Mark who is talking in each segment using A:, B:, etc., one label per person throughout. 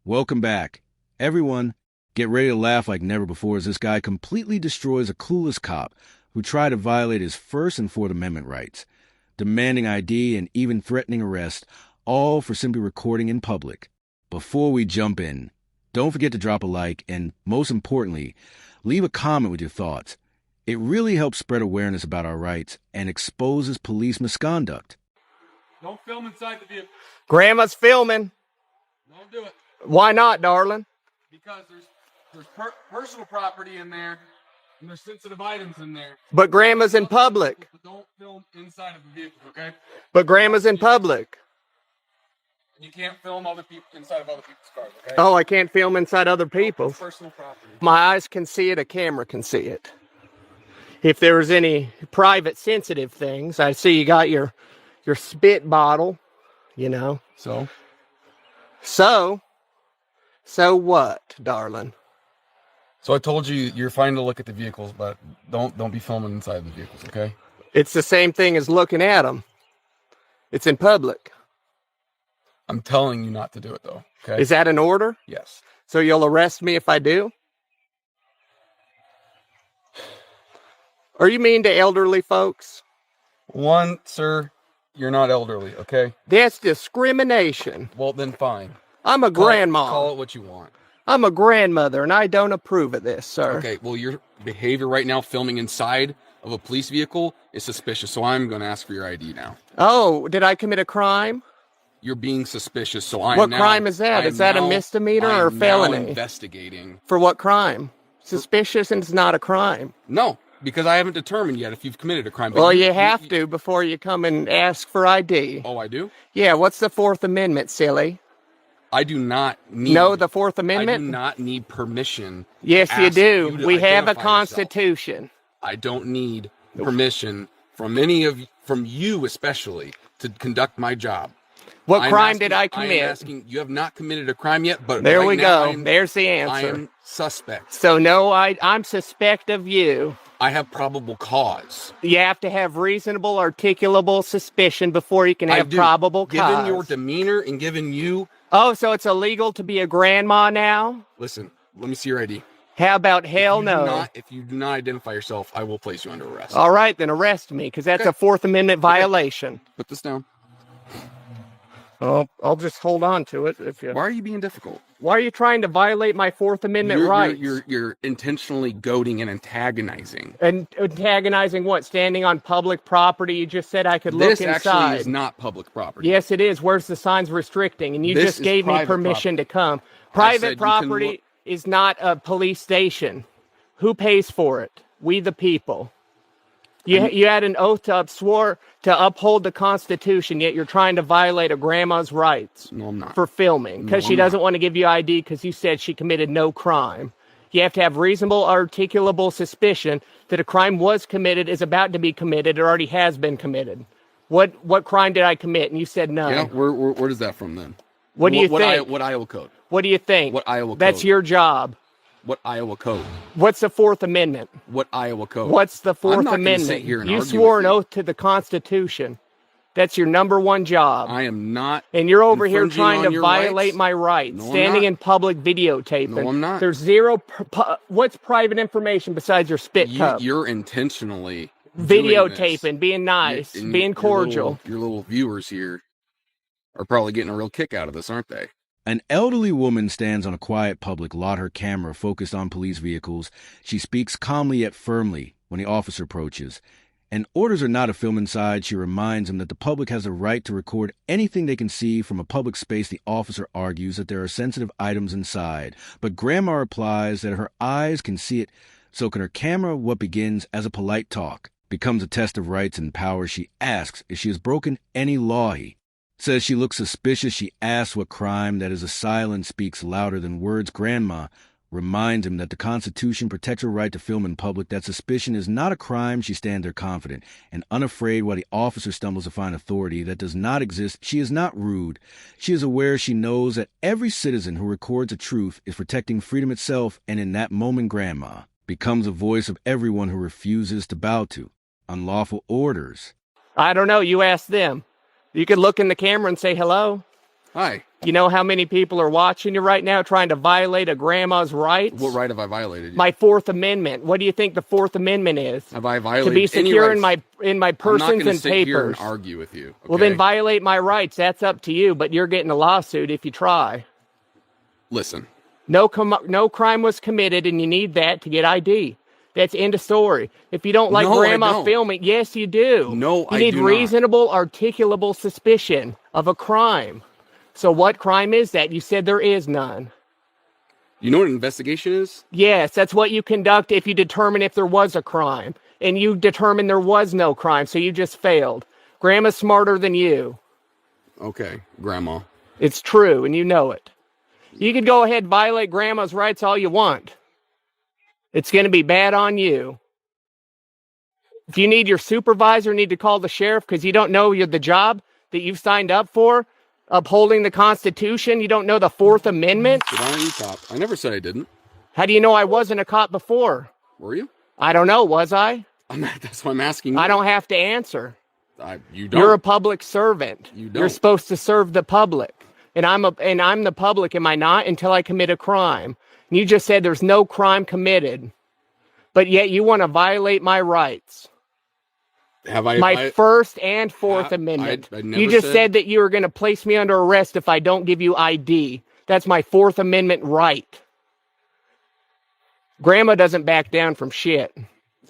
A: Welcome back. Everyone, get ready to laugh like never before as this guy completely destroys a clueless cop who tried to violate his First and Fourth Amendment rights, demanding ID and even threatening arrest, all for simply recording in public. Before we jump in, don't forget to drop a like and, most importantly, leave a comment with your thoughts. It really helps spread awareness about our rights and exposes police misconduct.
B: Don't film inside the vehicle.
C: Grandma's filming.
B: Don't do it.
C: Why not, darling?
B: Because there's personal property in there, and there's sensitive items in there.
C: But Grandma's in public.
B: But don't film inside of the vehicle, okay?
C: But Grandma's in public.
B: And you can't film other people inside of other people's cars, okay?
C: Oh, I can't film inside other people's.
B: It's personal property.
C: My eyes can see it, a camera can see it. If there was any private sensitive things, I see you got your spit bottle, you know. So what, darling?
B: So I told you you're fine to look at the vehicles, but don't be filming inside the vehicles, okay?
C: It's the same thing as looking at them. It's in public.
B: I'm telling you not to do it, though, okay?
C: Is that an order?
B: Yes.
C: So you'll arrest me if I do? Are you mean to elderly folks?
B: One, sir, you're not elderly, okay?
C: That's discrimination.
B: Well, then fine.
C: I'm a grandma.
B: Call it what you want.
C: I'm a grandmother, and I don't approve of this, sir.
B: Okay, well, your behavior right now, filming inside of a police vehicle, is suspicious, so I'm going to ask for your ID now.
C: Oh, did I commit a crime?
B: You're being suspicious, so
C: What crime is that? Is that a misdemeanor or a felony?
B: I'm investigating.
C: For what crime? Suspicious and it's not a crime.
B: No, because I haven't determined yet if you've committed a crime.
C: Well, you have to before you come and ask for ID.
B: Oh, I do?
C: Yeah, what's the Fourth Amendment, silly?
B: I do not need...
C: No, the Fourth Amendment?
B: I do not need permission.
C: Yes, you do. We have a constitution.
B: Yourself. I don't need permission from you especially, to conduct my job.
C: What crime did I commit?
B: I'm asking, you have not committed a crime yet, but
C: there
B: right
C: we
B: now
C: go. There's the answer.
B: I am suspect.
C: So no, I'm suspect of you.
B: I have probable cause.
C: You have to have reasonable, articulable suspicion before you can have probable cause.
B: Given your demeanor and given you...
C: Oh, so it's illegal to be a grandma now?
B: Listen, let me see your ID.
C: How about hell no?
B: If you do not identify yourself, I will place you under arrest.
C: All right, then arrest me, because that's a Fourth Amendment violation.
B: Put this down.
C: Oh, I'll just hold on to it.
B: Why are you being difficult?
C: Why are you trying to violate my Fourth Amendment rights?
B: You're intentionally goading and antagonizing.
C: And antagonizing what? Standing on public property? You just said I could look inside.
B: This actually is not public property.
C: Yes, it is. Where's the signs restricting? And you just gave me permission to come. Private property is not a police station. Who pays for it? We the people. You had an oath swore to uphold the Constitution, yet you're trying to violate a grandma's rights.
B: No, I'm not.
C: For filming, because she doesn't want to give you ID because you said she committed no crime. You have to have reasonable, articulable suspicion that a crime was committed, is about to be committed, or already has been committed. What crime did I commit? And you said no.
B: Yeah, where does that from then?
C: What do you think?
B: What Iowa code?
C: What do you think?
B: What Iowa code?
C: That's your job.
B: What Iowa code?
C: What's the Fourth Amendment?
B: What Iowa code?
C: What's the Fourth Amendment? You swore an oath to the Constitution. That's your number one job.
B: I am not.
C: And you're over here trying to violate my rights. No, standing in public videotaping.
B: No, I'm not.
C: There's zero. What's private information besides your spit cup?
B: You're intentionally
C: videotaping, being nice, being cordial.
B: Your little viewers here are probably getting a real kick out of this, aren't they?
A: An elderly woman stands on a quiet public lot, her camera focused on police vehicles. She speaks calmly yet firmly when the officer approaches. And orders her not to film inside, she reminds him that the public has a right to record anything they can see from a public space. The officer argues that there are sensitive items inside, but Grandma replies that her eyes can see it, so can her camera. What begins as a polite talk becomes a test of rights and powers. She asks if she has broken any law. He says she looks suspicious. She asks what crime. That is, a silence speaks louder than words. Grandma reminds him that the Constitution protects her right to film in public, that suspicion is not a crime. She stands there confident and unafraid while the officer stumbles to find authority that does not exist. She is not rude. She is aware. She knows that every citizen who records a truth is protecting freedom itself, and in that moment, Grandma becomes a voice of everyone who refuses to bow to unlawful orders.
C: I don't know. You ask them. You could look in the camera and say hello.
B: Hi.
C: You know how many people are watching you right now trying to violate a grandma's rights?
B: What right have I violated?
C: My Fourth Amendment. What do you think the Fourth Amendment is?
B: Have I violated
C: to be secure in my persons and
B: sit
C: papers?
B: Here and argue with you. Okay?
C: Well, then violate my rights. That's up to you. But you're getting a lawsuit if you try.
B: Listen.
C: No crime was committed, and you need that to get ID. That's end of story. If you don't like grandma filming, yes, you do.
B: No,
C: I do not. You need reasonable, articulable suspicion of a crime. So what crime is that? You said there is none.
B: You know what an investigation is?
C: Yes, that's what you conduct if you determine if there was a crime. And you determine there was no crime, so you just failed. Grandma's smarter than you.
B: Okay, Grandma.
C: It's true, and you know it. You could go ahead and violate grandma's rights all you want. It's going to be bad on you. If you need your supervisor, need to call the sheriff because you don't know the job that you've signed up for, upholding the Constitution. You don't know the Fourth Amendment.
B: Why aren't you cop? I never said I didn't.
C: How do you know I wasn't a cop before?
B: Were you?
C: I don't know. Was I?
B: That's why I'm asking you.
C: I don't have to answer.
B: You don't.
C: You're a public servant.
B: You don't.
C: You're supposed to serve the public. And I'm the public, am I not? Until I commit a crime. And you just said there's no crime committed. But yet you want to violate my rights.
B: Have I?
C: My First and Fourth Amendment.
B: I never
C: you just said that you were going to place me under arrest if I don't give you ID. That's my Fourth Amendment right. Grandma doesn't back down from shit.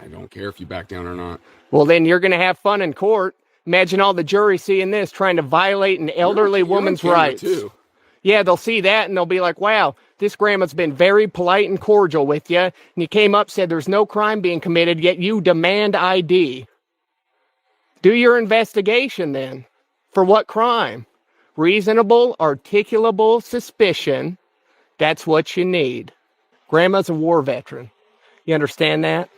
B: I don't care if you back down or not.
C: Well, then you're going to have fun in court. Imagine all the jury seeing this, trying to violate an elderly woman's rights.
B: Too.
C: Yeah, they'll see that and they'll be like, wow, this grandma's been very polite and cordial with you. And you came up, said there's no crime being committed, yet you demand ID. Do your investigation then. For what crime? Reasonable, articulable suspicion. That's what you need. Grandma's a war veteran. You understand that?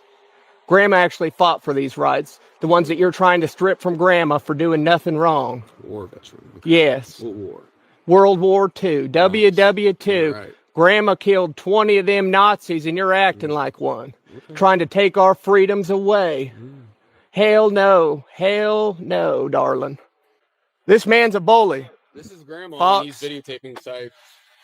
C: Grandma actually fought for these rights. The ones that you're trying to strip from grandma for doing nothing wrong.
B: War veteran. Okay.
C: Yes.
B: What war?
C: World War II. WW2.
B: Right.
C: Grandma killed 20 of them Nazis and you're acting like one. Okay. Trying to take our freedoms away. Hell no. Hell no, darling. This man's a bully.
B: This is Grandma. And he's videotaping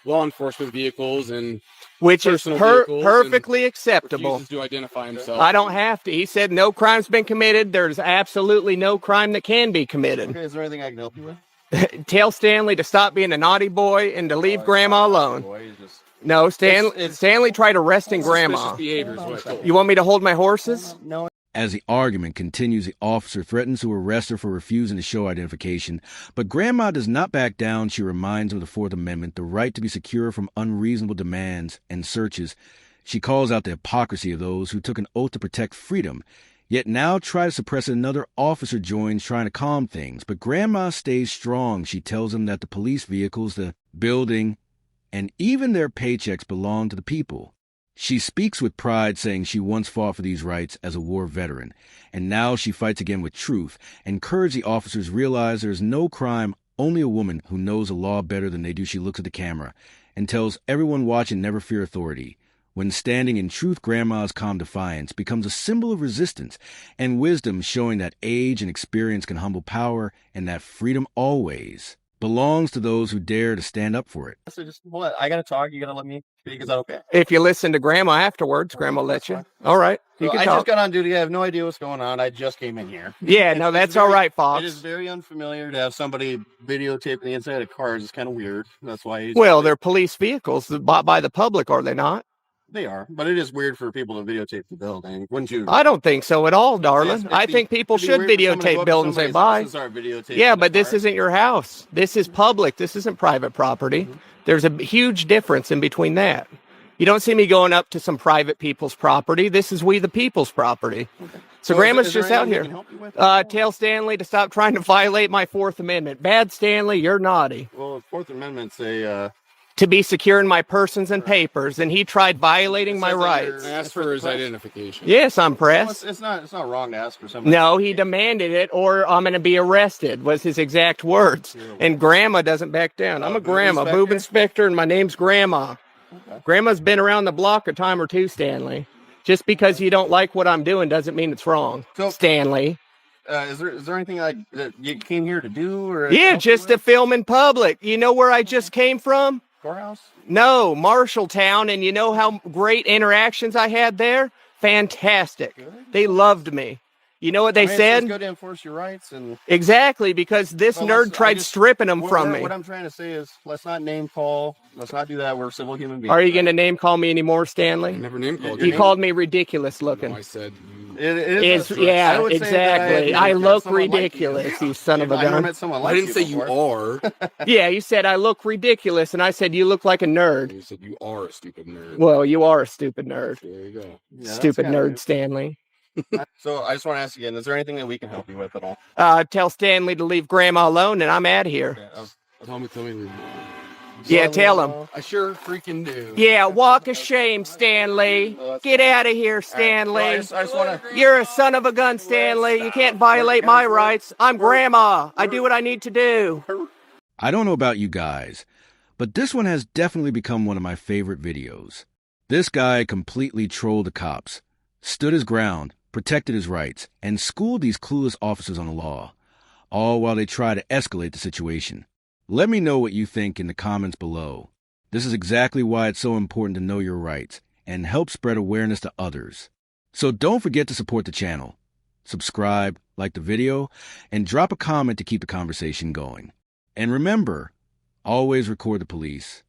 B: law enforcement vehicles and
C: which is perfectly acceptable.
B: Refuses to identify himself.
C: I don't have to. He said no crime's been committed. There's absolutely no crime that can be committed.
D: Okay, is there anything I can help you with?
C: Tell Stanley to stop being a naughty boy and to leave Grandma alone. No, Stanley tried arresting Grandma. You want me to hold my horses?
D: No.
A: As the argument continues, the officer threatens to arrest her for refusing to show identification, but Grandma does not back down. She reminds him of the Fourth Amendment, the right to be secure from unreasonable demands and searches. She calls out the hypocrisy of those who took an oath to protect freedom, yet now try to suppress it. Another officer joins, trying to calm things, but Grandma stays strong. She tells him that the police vehicles, the building, and even their paychecks belong to the people. She speaks with pride, saying she once fought for these rights as a war veteran, and now she fights again with truth. Encourage the officers realize there is no crime, only a woman who knows the law better than they do. She looks at the camera and tells everyone watching never fear authority. When standing in truth, Grandma's calm defiance becomes a symbol of resistance and wisdom, showing that age and experience can humble power and that freedom always belongs to those who dare to stand up for it.
D: So just what? I gotta talk. You gotta let me speak. Is that okay?
C: If you listen to Grandma afterwards, Grandma will let you. All right. You can
D: I
C: talk.
D: just got on duty. I have no idea what's going on. I just came in here.
C: Yeah, no, that's all right, Fox.
D: It is very unfamiliar to have somebody videotaping the inside of cars. It's kind of weird. That's why.
C: Well, they're police vehicles bought by the public, are they not?
D: They are, but it is weird for people to videotape the building, wouldn't you?
C: I don't think so at all, darling. I think people should videotape buildings they buy. Yeah, but this isn't your house. This is public. This isn't private property. There's a huge difference in between that. You don't see me going up to some private people's property. This is we the people's property. Okay. So Grandma's just out here. Tell Stanley to stop trying to violate my Fourth Amendment. Bad Stanley, you're naughty.
D: Well, the Fourth Amendment's a...
C: to be secure in my persons and papers, and he tried violating my rights.
B: I asked for his identification.
C: Yes, I'm pressed.
D: It's not wrong to ask for something.
C: No, he demanded it, or I'm going to be arrested, was his exact words. And Grandma doesn't back down. I'm a grandma, boob inspector, and my name's Grandma. Okay. Grandma's been around the block a time or two, Stanley. Just because you don't like what I'm doing doesn't mean it's wrong, Stanley.
D: Is there anything that you came here to do? Or
C: yeah, just to film in public. You know where I just came from?
D: Courthouse?
C: No, Marshalltown. And you know how great interactions I had there? Fantastic. Good. They loved me. You know what they said?
D: It's good to enforce your rights.
C: Exactly, because this nerd tried stripping them from me.
D: What I'm trying to say is, let's not name call. Let's not do that. We're civil human beings.
C: Are you going to name call me anymore, Stanley?
B: I never name called
C: you.
B: You
C: called me ridiculous looking.
B: No, I said...
C: Yeah, exactly. I look ridiculous, you son of a gun.
B: I didn't say you are.
C: Yeah, you said I look ridiculous, and I said you look like a nerd.
B: You said you are a stupid nerd.
C: Well, you are a stupid nerd.
B: There you go.
D: Yeah,
C: stupid nerd, Stanley.
D: So I just want to ask again, is there anything that we can help you with at all?
C: Tell Stanley to leave Grandma alone, and I'm out of here.
B: Tell me.
C: Yeah, tell him.
B: I sure freaking do.
C: Yeah, walk of shame, Stanley. Get out of here, Stanley.
D: I just wanna...
C: You're a son of a gun, Stanley. You can't violate my rights. I'm Grandma. I do what I need to do.
A: I don't know about you guys, but this one has definitely become one of my favorite videos. This guy completely trolled the cops, stood his ground, protected his rights, and schooled these clueless officers on the law, all while they try to escalate the situation. Let me know what you think in the comments below. This is exactly why it's so important to know your rights and help spread awareness to others. So don't forget to support the channel. Subscribe, like the video, and drop a comment to keep the conversation going. And remember, always record the police.